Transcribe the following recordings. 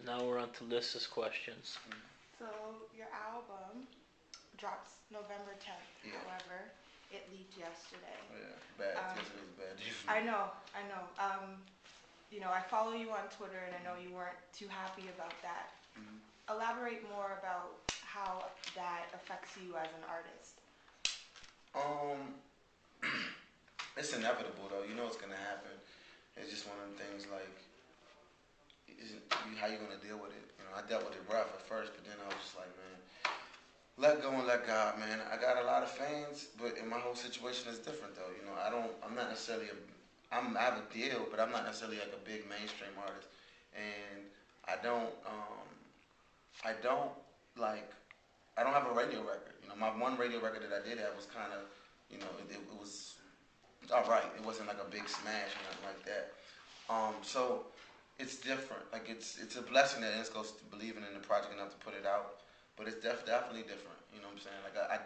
And now we're on to Lissa's questions. So your album drops November 10th. Yeah. However, it leaked yesterday. Oh, yeah, bad. Yesterday's a bad day for me. I know. I follow you on Twitter, and I know you weren't too happy about that. Mm-hmm. Elaborate more about how that affects you as an artist. It's inevitable though. You know it's gonna happen. It's just one of them things like, how you gonna deal with it? You know, I dealt with it rough at first, but then I was just like, man, let go and let God, man. I got a lot of fans, but my whole situation is different though. You know, I'm not necessarily I have a deal, but I'm not necessarily like a big mainstream artist, and I don't like, I don't have a radio record. You know, my one radio record that I did have was kind of, it was all right. It wasn't like a big smash or nothing like that. So it's different. Like it's a blessing that Insco's believing in the project enough to put it out, but it's definitely different. You know what I'm saying? Like I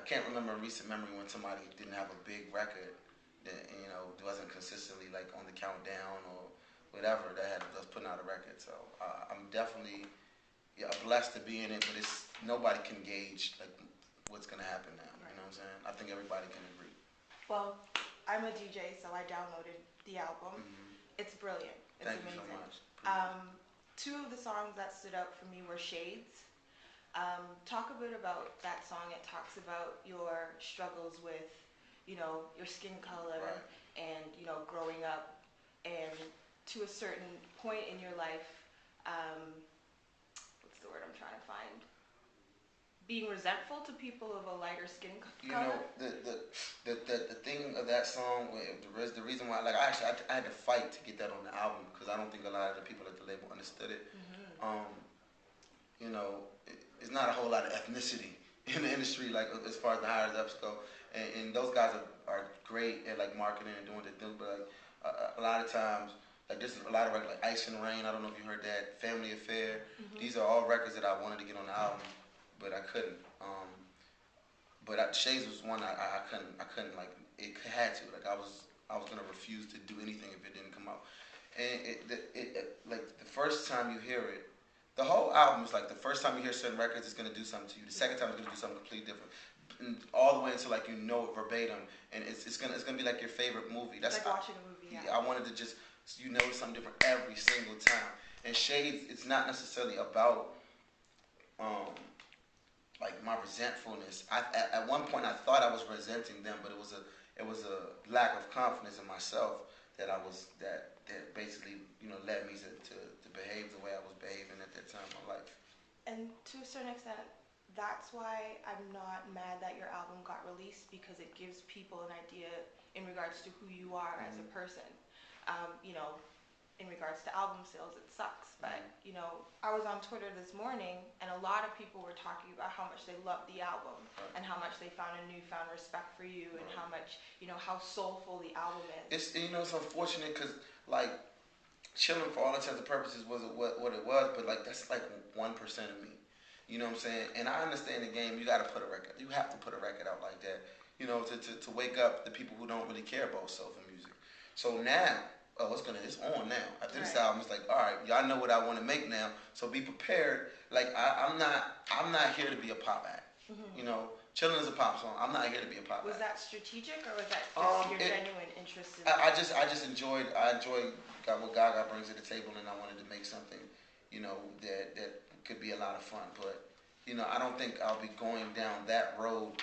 can't remember a recent memory when somebody didn't have a big record that wasn't consistently like on the countdown or whatever that was putting out a record. So I'm definitely blessed to be in it, but nobody can gauge like what's gonna happen now. You know what I'm saying? I think everybody can agree. Well, I'm a DJ, so I downloaded the album. Mm-hmm. It's brilliant. It's Thank amazing. you so much. Two of the songs that stood out for me were Shades. Talk a bit about that song. It talks about your struggles with, your skin color, right, and, growing up, and to a certain point in your life, what's the word I'm trying to find? Being resentful to people of a lighter skin color. You know, the thing of that song, the reason why, like, I had to fight to get that on the album because I don't think a lot of the people at the label understood it. Mm-hmm. It's not a whole lot of ethnicity in the industry, like as far as the higher ups go, and those guys are great at like marketing and doing what they do, but like a lot of times, like there's a lot of records like Ice and Rain. I don't know if you heard that. Family Affair. Mm-hmm. These are all records that I wanted to get on the album, but I couldn't. But Shades was one I couldn't like, it had to, like I was gonna refuse to do anything if it didn't come out. And it like the first time you hear it, the whole album is like the first time you hear certain records, it's gonna do something to you. The second time it's gonna do something completely different, and all the way until like you know it verbatim, and it's gonna be like your favorite movie. That's like watching a movie. Yeah. I wanted to just know something different every single time. And Shades, it's not necessarily about like my resentfulness. At one point I thought I was resenting them, but it was a lack of confidence in myself that basically led me to behave the way I was behaving at that time in my life. And to a certain extent, that's why I'm not mad that your album got released, because it gives people an idea in regards to who you are as a person. In regards to album sales, it sucks, but I was on Twitter this morning, and a lot of people were talking about how much they loved the album, right, and how much they found a newfound respect for you, and right, how much how soulful the album is. It's unfortunate because like Chillin' for all intents and purposes was what it was, but like that's like 1% of me. You know what I'm saying? And I understand the game. You got to put a record. You have to put a record out like that. To wake up the people who don't really care about soulful music. So now, it's on now. After this Right. album, it's like, all right, y'all know what I want to make now. So be prepared. Like I'm not here to be a pop act. Mm-hmm. Chillin' is a pop song. I'm not here to be a pop Was act. that strategic, or was that just your genuine interest in I just enjoyed what Gaga brings to the table, and I wanted to make something, that could be a lot of fun. But I don't think I'll be going down that road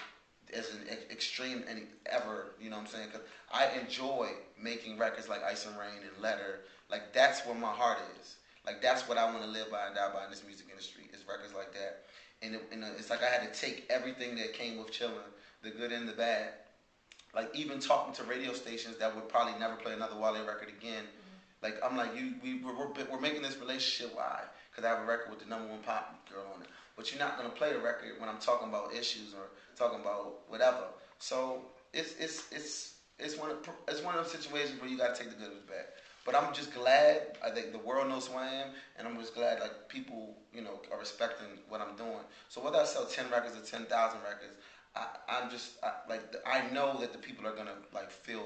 as an extreme ever. You know what I'm saying? Because I enjoy making records like Ice and Rain and Letter. Like that's where my heart is. Like that's what I want to live by and die by in this music industry. Is records like that. And it's like I had to take everything that came with Chillin', the good and the bad. Like even talking to radio stations that would probably never play another WALE record again. Mm-hmm. Like I'm like, we're making this relationship. Why? Because I have a record with the #1 pop girl on it. But you're not gonna play the record when I'm talking about issues or talking about whatever. So it's one of those situations where you gotta take the good with the bad. But I'm just glad. I think the world knows who I am, and I'm just glad like people are respecting what I'm doing. So whether I sell 10 records or 10,000 records, I know that the people are gonna like feel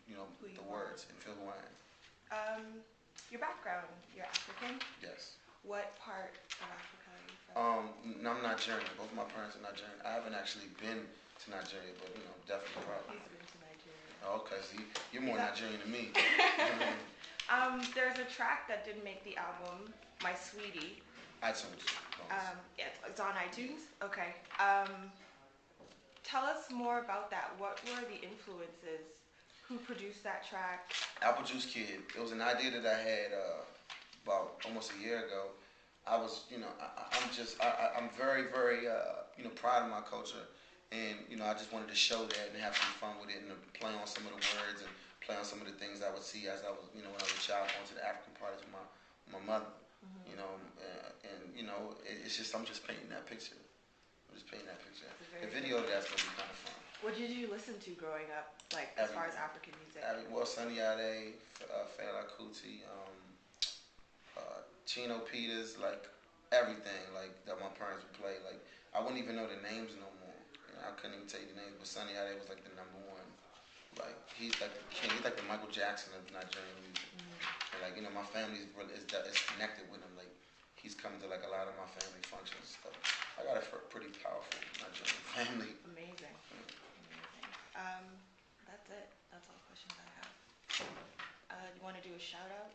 the words and feel who I am. Your background, you're African. Yes. What part of Africa are you from? No, I'm Nigerian. Both of my parents are Nigerian. I haven't actually been to Nigeria, but definitely probably. He's been to Nigeria. Oh, okay, so you're more Nigerian than me. There's a track that didn't make the album, My Sweetie. iTunes. Yeah, it's on iTunes. Okay. Tell us more about that. What were the influences? Who produced that track? Apple Juice Kid. It was an idea that I had about almost a year ago. I was, I'm very, very, proud of my culture, and I just wanted to show that and have some fun with it and to play on some of the words and play on some of the things I would see as I was, when I was a child going to the African parties with my mother, it's just I'm just painting that picture. I'm just painting that picture. The video of that's gonna be kind of fun. What did you listen to growing up, like as far as African music? Well, Sunny Ade, Fela Kuti, Chino Peters, like everything, like that my parents would play. Like I wouldn't even know the names no more. I couldn't even tell you the names, but Sunny Ade was like the number one. Like he's like the king. He's like the Michael Jackson of Nigerian music. And like my family is connected with him. Like he's coming to like a lot of my family functions. So I got a pretty powerful Nigerian family. Amazing. That's it. That's all the questions I have. You want to do a shout out?